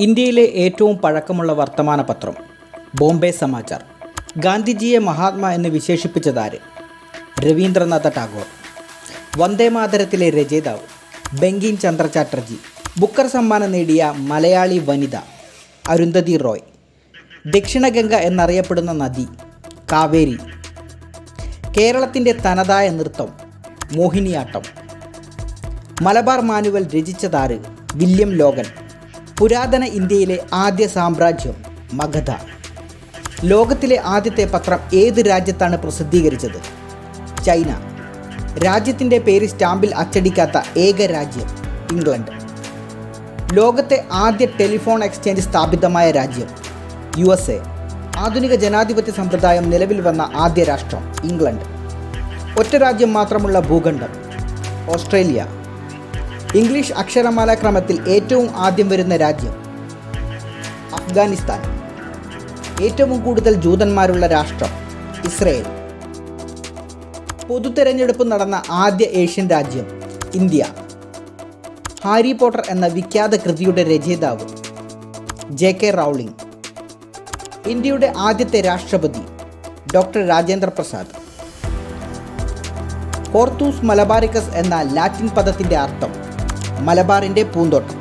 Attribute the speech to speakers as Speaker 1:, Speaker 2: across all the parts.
Speaker 1: ഇന്ത്യയിലെ ഏറ്റവും പഴക്കമുള്ള വർത്തമാന പത്രം ബോംബെ സമാചാർ. ഗാന്ധിജിയെ മഹാത്മാ എന്ന് വിശേഷിപ്പിച്ചതാര്? രവീന്ദ്രനാഥ ടാഗോർ. വന്ദേമാതരത്തിലെ രചയിതാവ് ബങ്കിം ചന്ദ്ര ചാറ്റർജി. ബുക്കർ സമ്മാനം നേടിയ മലയാളി വനിത അരുന്ധതി റോയ്. ദക്ഷിണഗംഗ എന്നറിയപ്പെടുന്ന നദി കാവേരി. കേരളത്തിൻ്റെ തനതായ നൃത്തം മോഹിനിയാട്ടം. മലബാർ മാനുവൽ രചിച്ചതാര്? William Logan. പുരാതന ഇന്ത്യയിലെ ആദ്യ സാമ്രാജ്യം മഗധ. ലോകത്തിലെ ആദ്യത്തെ പത്രം ഏത് രാജ്യത്താണ് പ്രസിദ്ധീകരിച്ചത്? ചൈന. രാജ്യത്തിൻ്റെ പേര് സ്റ്റാമ്പിൽ അച്ചടിക്കാത്ത ഏക രാജ്യം ഇംഗ്ലണ്ട്. ലോകത്തെ ആദ്യ ടെലിഫോൺ എക്സ്ചേഞ്ച് സ്ഥാപിതമായ രാജ്യം USA. ആധുനിക ജനാധിപത്യ സമ്പ്രദായം നിലവിൽ വന്ന ആദ്യ രാഷ്ട്രം ഇംഗ്ലണ്ട്. ഒറ്റ രാജ്യം മാത്രമുള്ള ഭൂഖണ്ഡം ഓസ്ട്രേലിയ. ഇംഗ്ലീഷ് അക്ഷരമാല ക്രമത്തിൽ ഏറ്റവും ആദ്യം വരുന്ന രാജ്യം അഫ്ഗാനിസ്ഥാൻ. ഏറ്റവും കൂടുതൽ ജൂതന്മാരുള്ള രാഷ്ട്രം ഇസ്രയേൽ. പൊതുതെരഞ്ഞെടുപ്പ് നടന്ന ആദ്യ ഏഷ്യൻ രാജ്യം ഇന്ത്യ. ഹാരി പോട്ടർ എന്ന വിഖ്യാത കൃതിയുടെ രചയിതാവ് JK റൗളിംഗ്. ഇന്ത്യയുടെ ആദ്യത്തെ രാഷ്ട്രപതി doctor Rajendra Prasad. Hortus Malabaricus എന്ന ലാറ്റിൻ പദത്തിൻ്റെ അർത്ഥം മലബാറിൻ്റെ പൂന്തോട്ടം.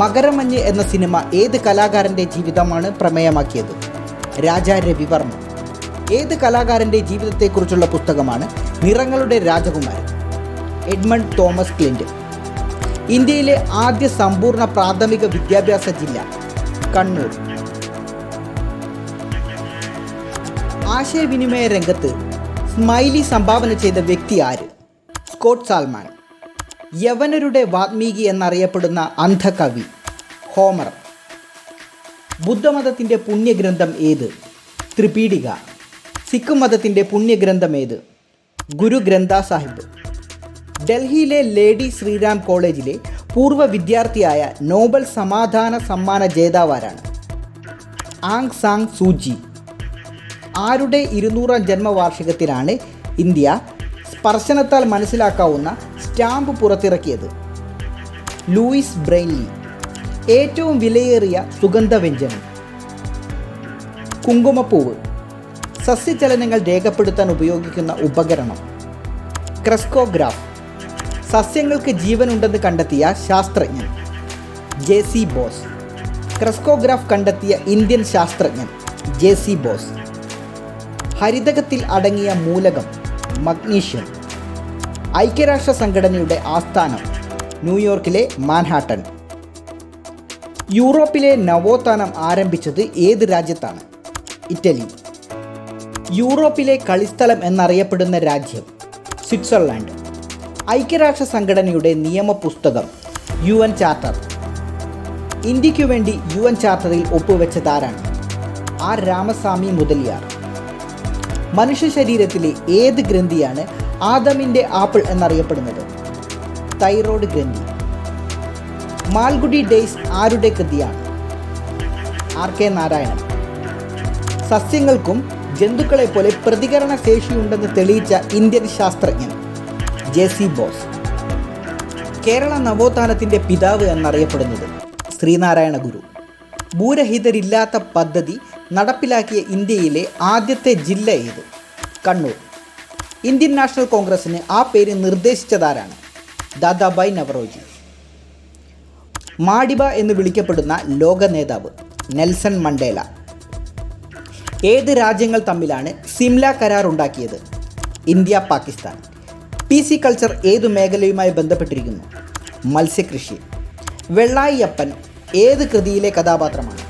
Speaker 1: മകരമഞ്ഞ് എന്ന സിനിമ ഏത് കലാകാരൻ്റെ ജീവിതമാണ് പ്രമേയമാക്കിയത്? രാജാ രവിവർമ്മ. ഏത് കലാകാരൻ്റെ ജീവിതത്തെക്കുറിച്ചുള്ള പുസ്തകമാണ് നിറങ്ങളുടെ രാജകുമാരൻ? Edmund Thomas Clint. ഇന്ത്യയിലെ ആദ്യ സമ്പൂർണ്ണ പ്രാഥമിക വിദ്യാഭ്യാസ ജില്ല കണ്ണൂർ. ആശയവിനിമയ രംഗത്ത് സ്മൈലി സംഭാവന ചെയ്ത വ്യക്തി ആര്? Scott salmon. യവനരുടെ വാത്മീകി എന്നറിയപ്പെടുന്ന അന്ധകവി ഹോമർ. ബുദ്ധമതത്തിൻ്റെ പുണ്യഗ്രന്ഥം ഏത്? ത്രിപീഡിക. സിഖ് മതത്തിൻ്റെ പുണ്യഗ്രന്ഥം ഏത്? ഗുരു ഗ്രന്ഥ സാഹിബ്. ഡൽഹിയിലെ ലേഡി ശ്രീറാം കോളേജിലെ പൂർവ്വ വിദ്യാർത്ഥിയായ നോബൽ സമാധാന സമ്മാന ജേതാവാരാണ്? ആങ് സാങ് സൂചി. ആരുടെ 200ാം ജന്മവാർഷികത്തിനാണ് ഇന്ത്യ സ്പർശനത്താൽ മനസ്സിലാക്കാവുന്ന സ്റ്റാമ്പ് പുറത്തിറക്കിയത്? ലൂയിസ് ബ്രെയിൻലി. ഏറ്റവും വിലയേറിയ സുഗന്ധവ്യഞ്ജനം കുങ്കുമപ്പൂവ്. സസ്യചലനങ്ങൾ രേഖപ്പെടുത്താൻ ഉപയോഗിക്കുന്ന ഉപകരണം ക്രെസ്കോഗ്രാഫ്. സസ്യങ്ങൾക്ക് ജീവനുണ്ടെന്ന് കണ്ടെത്തിയ ശാസ്ത്രജ്ഞൻ JC ബോസ്. ക്രെസ്കോഗ്രാഫ് കണ്ടെത്തിയ ഇന്ത്യൻ ശാസ്ത്രജ്ഞൻ JC ബോസ്. ഹരിതകത്തിൽ അടങ്ങിയ മൂലകം മഗ്നീഷ്യം. ഐക്യരാഷ്ട്ര സംഘടനയുടെ ആസ്ഥാനം ന്യൂയോർക്കിലെ മാൻഹാട്ടൻ. യൂറോപ്പിലെ നവോത്ഥാനം ആരംഭിച്ചത് ഏത് രാജ്യത്താണ്? ഇറ്റലി. യൂറോപ്പിലെ കളിസ്ഥലം എന്നറിയപ്പെടുന്ന രാജ്യം സ്വിറ്റ്സർലാൻഡ്. ഐക്യരാഷ്ട്ര സംഘടനയുടെ നിയമപുസ്തകം UN ചാർട്ടർ. ഇന്ത്യക്കു വേണ്ടി UN ചാർട്ടറിൽ ഒപ്പുവെച്ചതാരാണ്? R രാമസ്വാമി മുതലിയാർ. മനുഷ്യ ശരീരത്തിലെ ഏത് ഗ്രന്ഥിയാണ് ആദമിൻ്റെ ആപ്പിൾ എന്നറിയപ്പെടുന്നത്? തൈറോയ്ഡ് ഗ്രന്ഥി. മാൽഗുഡി ഡേയ്സ് ആരുടെ കൃതിയാണ്? RK നാരായണൻ. സസ്യങ്ങൾക്കും ജന്തുക്കളെ പോലെ പ്രതികരണ ശേഷിയുണ്ടെന്ന് തെളിയിച്ച ഇന്ത്യൻ ശാസ്ത്രജ്ഞൻ JC ബോസ്. കേരള നവോത്ഥാനത്തിൻ്റെ പിതാവ് എന്നറിയപ്പെടുന്നത് ശ്രീനാരായണ ഗുരു. ഭൂരഹിതരില്ലാത്ത പദ്ധതി നടപ്പിലാക്കിയ ഇന്ത്യയിലെ ആദ്യത്തെ ജില്ല ഏത്? കണ്ണൂർ. ഇന്ത്യൻ നാഷണൽ കോൺഗ്രസിന് ആ പേര് നിർദ്ദേശിച്ചതാരാണ്? ദാദാഭായ് നവറോജി. മാഡിബ എന്ന് വിളിക്കപ്പെടുന്ന ലോക നേതാവ് നെൽസൺ മണ്ടേല. ഏത് രാജ്യങ്ങൾ തമ്മിലാണ് സിംല കരാർ ഉണ്ടാക്കിയത്? ഇന്ത്യ പാകിസ്ഥാൻ. PC കൾച്ചർ ഏതു മേഖലയുമായി ബന്ധപ്പെട്ടിരിക്കുന്നു? മത്സ്യകൃഷി. വെള്ളായിയപ്പൻ ഏത് കൃതിയിലെ കഥാപാത്രമാണ്?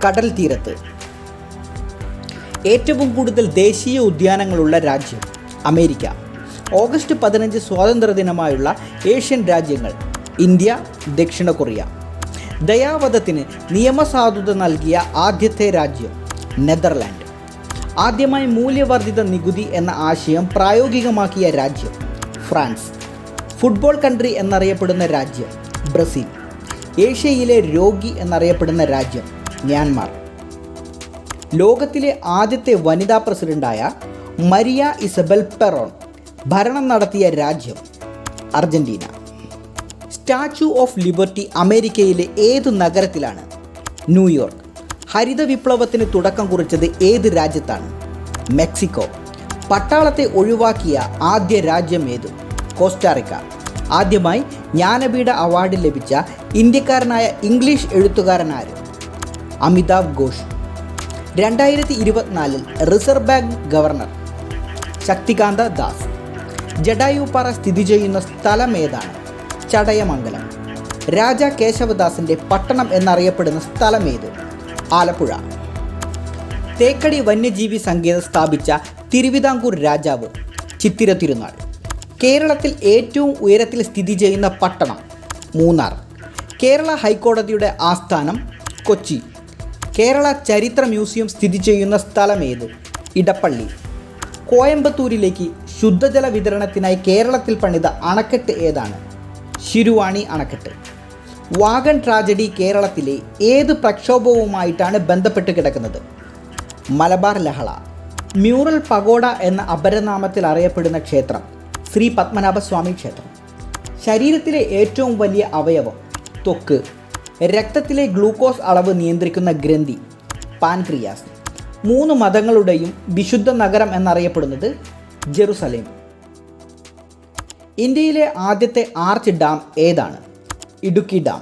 Speaker 1: കടൽ തീരത്ത്. ഏറ്റവും കൂടുതൽ ദേശീയ ഉദ്യാനങ്ങളുള്ള രാജ്യം അമേരിക്ക. ഓഗസ്റ്റ് 15 സ്വാതന്ത്ര്യദിനമായുള്ള ഏഷ്യൻ രാജ്യങ്ങൾ ഇന്ത്യ, ദക്ഷിണ കൊറിയ. ദയാവധത്തിന് നിയമസാധുത നൽകിയ ആദ്യത്തെ രാജ്യം നെതർലാൻഡ്. ആദ്യമായി മൂല്യവർദ്ധിത നികുതി എന്ന ആശയം പ്രായോഗികമാക്കിയ രാജ്യം ഫ്രാൻസ്. ഫുട്ബോൾ കൺട്രി എന്നറിയപ്പെടുന്ന രാജ്യം ബ്രസീൽ. ഏഷ്യയിലെ രോഗി എന്നറിയപ്പെടുന്ന രാജ്യം മ്യാൻമാർ. ലോകത്തിലെ ആദ്യത്തെ വനിതാ പ്രസിഡന്റായ മരിയ ഇസബൽ പെറോൺ ഭരണം നടത്തിയ രാജ്യം അർജന്റീന. സ്റ്റാച്യു ഓഫ് ലിബർട്ടി അമേരിക്കയിലെ ഏത് നഗരത്തിലാണ്? ന്യൂയോർക്ക്. ഹരിത വിപ്ലവത്തിന് തുടക്കം കുറിച്ചത് ഏത് രാജ്യത്താണ്? മെക്സിക്കോ. പട്ടാളത്തെ ഒഴിവാക്കിയ ആദ്യ രാജ്യം ഏത്? കോസ്റ്റാറിക്ക. ആദ്യമായി ജ്ഞാനപീഠ അവാർഡ് ലഭിച്ച ഇന്ത്യക്കാരനായ ഇംഗ്ലീഷ് എഴുത്തുകാരനാര്? Amitav Ghosh. 2024 reserve bank governor Shaktikanta Das. Jatayupara സ്ഥിതി ചെയ്യുന്ന സ്ഥലം ഏതാണ്? ചടയമംഗലം. രാജ കേശവദാസിൻ്റെ പട്ടണം എന്നറിയപ്പെടുന്ന സ്ഥലം ഏത്? ആലപ്പുഴ. തേക്കടി വന്യജീവി സങ്കേതം സ്ഥാപിച്ച തിരുവിതാംകൂർ രാജാവ്? ചിത്തിര തിരുനാൾ. കേരളത്തിൽ ഏറ്റവും ഉയരത്തിൽ സ്ഥിതി ചെയ്യുന്ന പട്ടണം? മൂന്നാർ. കേരള ഹൈക്കോടതിയുടെ ആസ്ഥാനം? കൊച്ചി. കേരള ചരിത്ര മ്യൂസിയം സ്ഥിതി ചെയ്യുന്ന സ്ഥലം ഏത്? ഇടപ്പള്ളി. കോയമ്പത്തൂരിലേക്ക് ശുദ്ധജല വിതരണത്തിനായി കേരളത്തിൽ പണിത അണക്കെട്ട് ഏതാണ്? ശിരുവാണി അണക്കെട്ട്. വാഗൺ ട്രാജഡി കേരളത്തിലെ ഏത് പ്രക്ഷോഭവുമായിട്ടാണ് ബന്ധപ്പെട്ട് കിടക്കുന്നത്? മലബാർ ലഹള. മ്യൂറൽ പഗോഡ എന്ന അപരനാമത്തിൽ അറിയപ്പെടുന്ന ക്ഷേത്രം? ശ്രീ പത്മനാഭസ്വാമി ക്ഷേത്രം. ശരീരത്തിലെ ഏറ്റവും വലിയ അവയവം? ത്വക്ക്. രക്തത്തിലെ ഗ്ലൂക്കോസ് അളവ് നിയന്ത്രിക്കുന്ന ഗ്രന്ഥി? പാൻക്രിയാസ്. 3 മതങ്ങളുടെയും വിശുദ്ധ നഗരം എന്നറിയപ്പെടുന്നത്? ജെറുസലേം. ഇന്ത്യയിലെ ആദ്യത്തെ ആർച്ച് ഡാം ഏതാണ്? ഇടുക്കി ഡാം.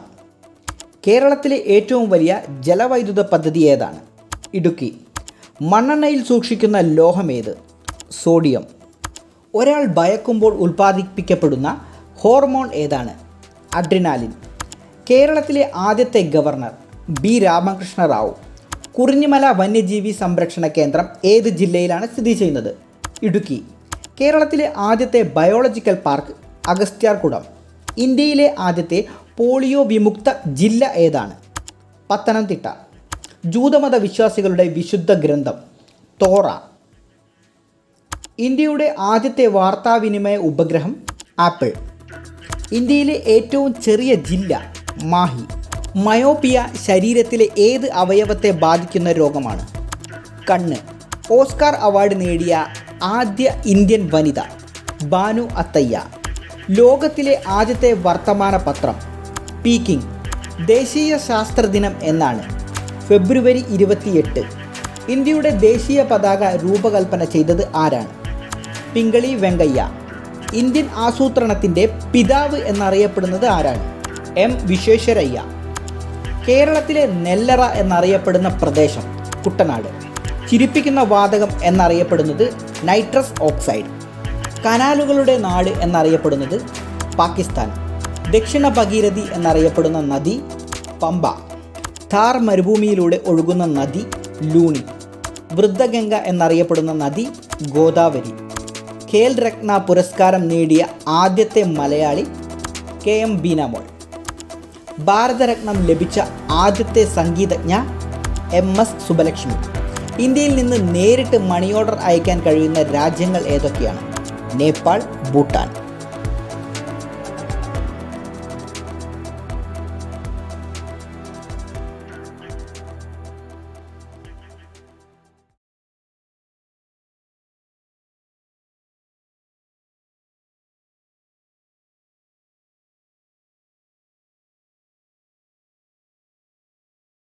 Speaker 1: കേരളത്തിലെ ഏറ്റവും വലിയ ജലവൈദ്യുത പദ്ധതി ഏതാണ്? ഇടുക്കി. മണ്ണെണ്ണയിൽ സൂക്ഷിക്കുന്ന ലോഹമേത്? സോഡിയം. ഒരാൾ ഭയക്കുമ്പോൾ ഉൽപ്പാദിപ്പിക്കപ്പെടുന്ന ഹോർമോൺ ഏതാണ്? അഡ്രിനാലിൻ. കേരളത്തിലെ ആദ്യത്തെ ഗവർണർ? ബി രാമകൃഷ്ണ റാവു. കുറിഞ്ഞിമല വന്യജീവി സംരക്ഷണ കേന്ദ്രം ഏത് ജില്ലയിലാണ് സ്ഥിതി ചെയ്യുന്നത്? ഇടുക്കി. കേരളത്തിലെ ആദ്യത്തെ ബയോളജിക്കൽ പാർക്ക്? അഗസ്ത്യാർകുടം. ഇന്ത്യയിലെ ആദ്യത്തെ പോളിയോ വിമുക്ത ജില്ല ഏതാണ്? പത്തനംതിട്ട. ജൂതമത വിശ്വാസികളുടെ വിശുദ്ധ ഗ്രന്ഥം? തോറ. ഇന്ത്യയുടെ ആദ്യത്തെ വാർത്താവിനിമയ ഉപഗ്രഹം? ആപ്പിൾ. ഇന്ത്യയിലെ ഏറ്റവും ചെറിയ ജില്ല? മാഹി. മയോപിയ ശരീരത്തിലെ ഏത് അവയവത്തെ ബാധിക്കുന്ന രോഗമാണ്? കണ്ണ്. ഓസ്കാർ അവാർഡ് നേടിയ ആദ്യ ഇന്ത്യൻ വനിത? ബാനു അത്തയ്യ. ലോകത്തിലെ ആദ്യത്തെ വർത്തമാന പത്രം? പീക്കിംഗ്. ദേശീയ ശാസ്ത്രദിനം എന്നാണ്? ഫെബ്രുവരി 28. ഇന്ത്യയുടെ ദേശീയ പതാക രൂപകൽപ്പന ചെയ്തത് ആരാണ്? പിങ്കളി വെങ്കയ്യ. ഇന്ത്യൻ ആസൂത്രണത്തിൻ്റെ പിതാവ് എന്നറിയപ്പെടുന്നത് ആരാണ്? എം വിശ്വേശ്വരയ്യ. കേരളത്തിലെ നെല്ലറ എന്നറിയപ്പെടുന്ന പ്രദേശം? കുട്ടനാട്. ചിരിപ്പിക്കുന്ന വാതകം എന്നറിയപ്പെടുന്നത്? Nitrous oxide. കനാലുകളുടെ നാട് എന്നറിയപ്പെടുന്നത്? പാകിസ്ഥാൻ. ദക്ഷിണ ഭഗീരഥി എന്നറിയപ്പെടുന്ന നദി? പമ്പ. ഥാർ മരുഭൂമിയിലൂടെ ഒഴുകുന്ന നദി? ലൂണി. വൃദ്ധഗംഗ എന്നറിയപ്പെടുന്ന നദി? ഗോദാവരി. ഖേൽ രത്ന പുരസ്കാരം നേടിയ ആദ്യത്തെ മലയാളി? KM ബീനാമോൾ. ഭാരതരത്നം ലഭിച്ച ആദ്യത്തെ സംഗീതജ്ഞ? MS സുബലക്ഷ്മി. ഇന്ത്യയിൽ നിന്ന് നേരിട്ട് മണി ഓർഡർ അയക്കാൻ കഴിയുന്ന രാജ്യങ്ങൾ ഏതൊക്കെയാണ്? നേപ്പാൾ, ഭൂട്ടാൻ.